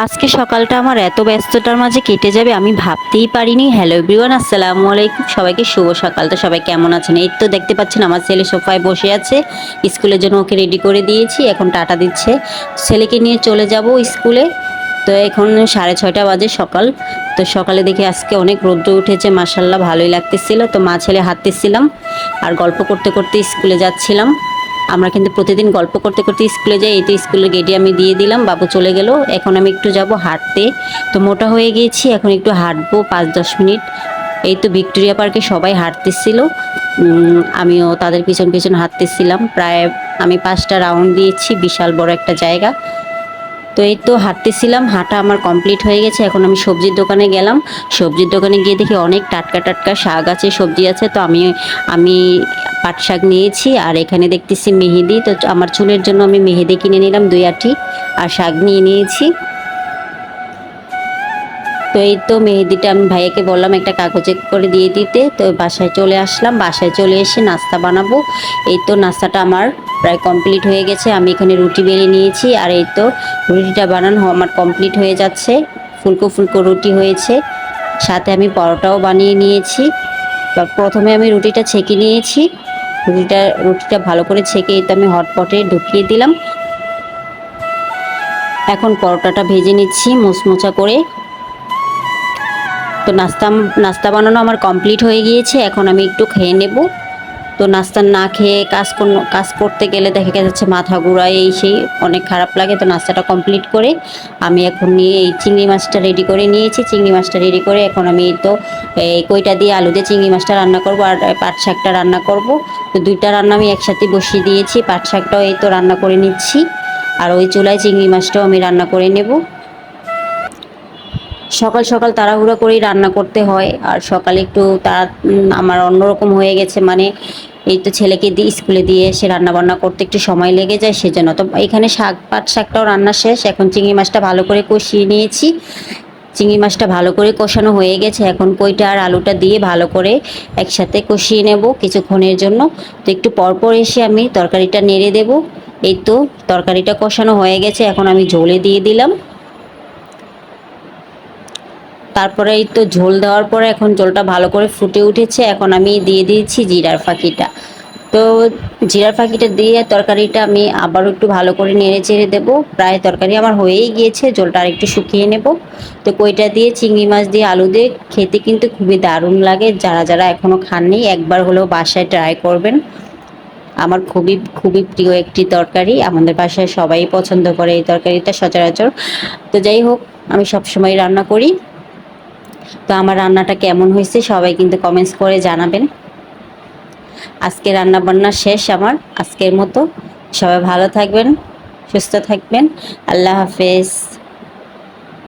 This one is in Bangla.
আজকে সকালটা আমার এত ব্যস্ততার মাঝে কেটে যাবে আমি ভাবতেই পারিনি। হ্যালো এভরিওয়ান, আসসালামু আলাইকুম। সবাইকে শুভ সকাল। তো সবাই কেমন আছেন? এই তো দেখতে পাচ্ছেন আমার ছেলে সোফায় বসে আছে। স্কুলের জন্য ওকে রেডি করে দিয়েছি, এখন টাটা দিচ্ছে। ছেলেকে নিয়ে চলে যাব স্কুলে। তো এখন 6:30 বাজে সকাল। তো সকালে দেখি আজকে অনেক রৌদ্র উঠেছে, মাশাল্লাহ ভালোই লাগতেছিল। তো মা ছেলে হাঁটতেছিলাম আর গল্প করতে করতে স্কুলে যাচ্ছিলাম। আমরা কিন্তু প্রতিদিন গল্প করতে করতে স্কুলে যাই। এই তো স্কুলের গেটে আমি দিয়ে দিলাম, বাবু চলে গেল। এখন আমি একটু যাব হাঁটতে। তো মোটা হয়ে গিয়েছি, এখন একটু হাঁটবো 5-10 মিনিট। এই তো ভিক্টোরিয়া পার্কে সবাই হাঁটতেছিল, আমিও তাদের পিছন পিছন হাঁটতেছিলাম। প্রায় আমি 5টা রাউন্ড দিয়েছি, বিশাল বড় একটা জায়গা। তো এই তো হাঁটতেছিলাম, হাঁটা আমার কমপ্লিট হয়ে গেছে। এখন আমি সবজির দোকানে গেলাম। সবজির দোকানে গিয়ে দেখি অনেক টাটকা টাটকা শাক আছে, সবজি আছে। তো আমি পাট শাক নিয়েছি, আর এখানে দেখতেছি মেহেদি। তো আমার চুলের জন্য আমি মেহেদি কিনে নিলাম 2 আটি, আর শাক নিয়ে নিয়েছি। তো এই তো মেহেদিটা আমি ভাইয়াকে বললাম একটা কাগজে করে দিয়ে দিতে। তো বাসায় চলে আসলাম, বাসায় চলে এসে নাস্তা বানাবো। এই তো নাস্তাটা আমার প্রায় কমপ্লিট হয়ে গেছে। আমি এখানে রুটি বেলে নিয়েছি, আর এই তো রুটিটা বানানো আমার কমপ্লিট হয়ে যাচ্ছে। ফুলকো ফুলকো রুটি হয়েছে, সাথে আমি পরোটাও বানিয়ে নিয়েছি। তো প্রথমে আমি রুটিটা ছেঁকে নিয়েছি। রুটিটা ভালো করে ছেঁকে এই তো আমি হটপটে ঢুকিয়ে দিলাম। এখন পরোটাটা ভেজে নিচ্ছি মুচমুচা করে। তো নাস্তা বানানো আমার কমপ্লিট হয়ে গিয়েছে, এখন আমি একটু খেয়ে নেব। তো নাস্তা না খেয়ে কাজ করতে গেলে দেখা যাচ্ছে মাথা ঘুরায়, এই সেই অনেক খারাপ লাগে। তো নাস্তাটা কমপ্লিট করে আমি এখন নিয়ে এই চিংড়ি মাছটা রেডি করে নিয়েছি। চিংড়ি মাছটা রেডি করে এখন আমি এই তো এই কইটা দিয়ে আলু দিয়ে চিংড়ি মাছটা রান্না করব, আর পাট শাকটা রান্না করব। তো 2টা রান্না আমি একসাথে বসিয়ে দিয়েছি। পাট শাকটাও এই তো রান্না করে নিচ্ছি, আর ওই চুলায় চিংড়ি মাছটাও আমি রান্না করে নেব। সকাল সকাল তাড়াহুড়ো করেই রান্না করতে হয়, আর সকালে একটু আমার অন্যরকম হয়ে গেছে। মানে এই তো ছেলেকে দিয়ে স্কুলে দিয়ে এসে রান্না বান্না করতে একটু সময় লেগে যায়, সেজন্য। তো এখানে পাট শাকটাও রান্না শেষ। এখন চিংড়ি মাছটা ভালো করে কষিয়ে নিয়েছি। চিংড়ি মাছটা ভালো করে কষানো হয়ে গেছে, এখন কইটা আর আলুটা দিয়ে ভালো করে একসাথে কষিয়ে নেব কিছুক্ষণের জন্য। তো একটু পরপর এসে আমি তরকারিটা নেড়ে দেব। এই তো তরকারিটা কষানো হয়ে গেছে, এখন আমি ঝোলে দিয়ে দিলাম। তারপরে এই তো ঝোল দেওয়ার পরে এখন ঝোলটা ভালো করে ফুটে উঠেছে, এখন আমি দিয়ে দিয়েছি জিরার ফাঁকিটা। তো জিরার ফাঁকিটা দিয়ে তরকারিটা আমি আবারও একটু ভালো করে নেড়ে চেড়ে দেবো। প্রায় তরকারি আমার হয়েই গিয়েছে, ঝোলটা আর একটু শুকিয়ে নেব। তো কইটা দিয়ে চিংড়ি মাছ দিয়ে আলু দিয়ে খেতে কিন্তু খুবই দারুণ লাগে। যারা যারা এখনও খাননি একবার হলেও বাসায় ট্রাই করবেন। আমার খুবই খুবই প্রিয় একটি তরকারি, আমাদের বাসায় সবাই পছন্দ করে এই তরকারিটা সচরাচর। তো যাই হোক, আমি সবসময় রান্না করি। তো আমার রান্নাটা কেমন হয়েছে সবাই কিন্তু কমেন্টস করে জানাবেন। আজকে রান্না বান্না শেষ আমার আজকের মতো। সবাই ভালো থাকবেন, সুস্থ থাকবেন। আল্লাহ হাফেজ।